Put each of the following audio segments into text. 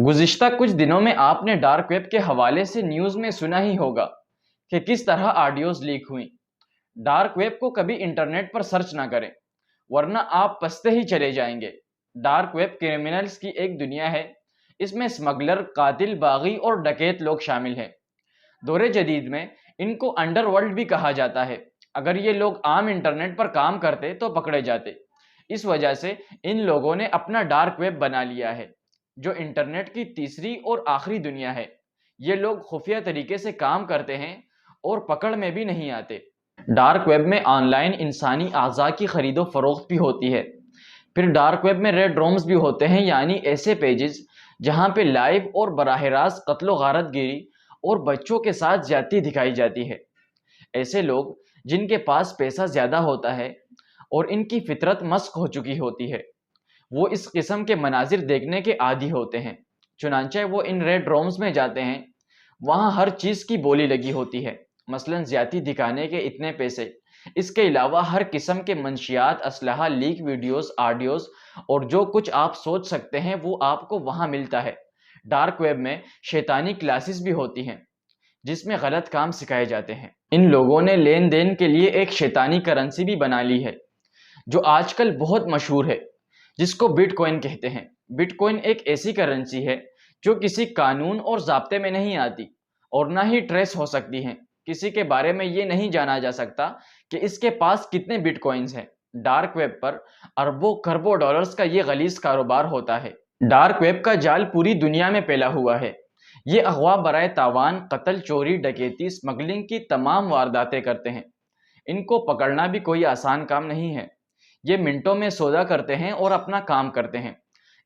گزشتہ کچھ دنوں میں آپ نے ڈارک ویب کے حوالے سے نیوز میں سنا ہی ہوگا کہ کس طرح آڈیوز لیک ہوئیں۔ ڈارک ویب کو کبھی انٹرنیٹ پر سرچ نہ کریں ورنہ آپ پستے ہی چلے جائیں گے۔ ڈارک ویب کرمنلز کی ایک دنیا ہے۔ اس میں اسمگلر، قاتل، باغی اور ڈکیت لوگ شامل ہیں۔ دور جدید میں ان کو انڈر ورلڈ بھی کہا جاتا ہے۔ اگر یہ لوگ عام انٹرنیٹ پر کام کرتے تو پکڑے جاتے۔ اس وجہ سے ان لوگوں نے اپنا ڈارک ویب بنا لیا ہے، جو انٹرنیٹ کی تیسری اور آخری دنیا ہے۔ یہ لوگ خفیہ طریقے سے کام کرتے ہیں اور پکڑ میں بھی نہیں آتے۔ ڈارک ویب میں آن لائن انسانی اعضاء کی خرید و فروخت بھی ہوتی ہے۔ پھر ڈارک ویب میں ریڈ رومز بھی ہوتے ہیں، یعنی ایسے پیجز جہاں پہ لائیو اور براہ راست قتل و غارت گیری اور بچوں کے ساتھ زیادتی دکھائی جاتی ہے۔ ایسے لوگ جن کے پاس پیسہ زیادہ ہوتا ہے اور ان کی فطرت مسخ ہو چکی ہوتی ہے، وہ اس قسم کے مناظر دیکھنے کے عادی ہوتے ہیں۔ چنانچہ وہ ان ریڈ رومز میں جاتے ہیں۔ وہاں ہر چیز کی بولی لگی ہوتی ہے، مثلاً زیادتی دکھانے کے اتنے پیسے۔ اس کے علاوہ ہر قسم کے منشیات، اسلحہ، لیک ویڈیوز، آڈیوز اور جو کچھ آپ سوچ سکتے ہیں وہ آپ کو وہاں ملتا ہے۔ ڈارک ویب میں شیطانی کلاسز بھی ہوتی ہیں جس میں غلط کام سکھائے جاتے ہیں۔ ان لوگوں نے لین دین کے لیے ایک شیطانی کرنسی بھی بنا لی ہے جو آج کل بہت مشہور ہے، جس کو بٹ کوائن کہتے ہیں۔ بٹ کوائن ایک ایسی کرنسی ہے جو کسی قانون اور ضابطے میں نہیں آتی اور نہ ہی ٹریس ہو سکتی ہے۔ کسی کے بارے میں یہ نہیں جانا جا سکتا کہ اس کے پاس کتنے بٹ کوائنز ہیں۔ ڈارک ویب پر اربوں کروڑوں ڈالرز کا یہ غلیظ کاروبار ہوتا ہے۔ ڈارک ویب کا جال پوری دنیا میں پھیلا ہوا ہے۔ یہ اغوا برائے تاوان، قتل، چوری، ڈکیتی، اسمگلنگ کی تمام وارداتیں کرتے ہیں۔ ان کو پکڑنا بھی کوئی آسان کام نہیں ہے۔ یہ منٹوں میں سودا کرتے ہیں اور اپنا کام کرتے ہیں۔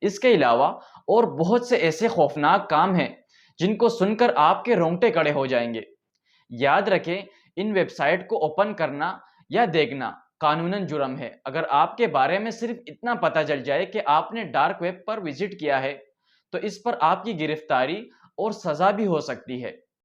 اس کے علاوہ اور بہت سے ایسے خوفناک کام ہیں جن کو سن کر آپ کے رونگٹے کھڑے ہو جائیں گے۔ یاد رکھیں، ان ویب سائٹ کو اوپن کرنا یا دیکھنا قانوناً جرم ہے۔ اگر آپ کے بارے میں صرف اتنا پتہ چل جائے کہ آپ نے ڈارک ویب پر وزٹ کیا ہے تو اس پر آپ کی گرفتاری اور سزا بھی ہو سکتی ہے۔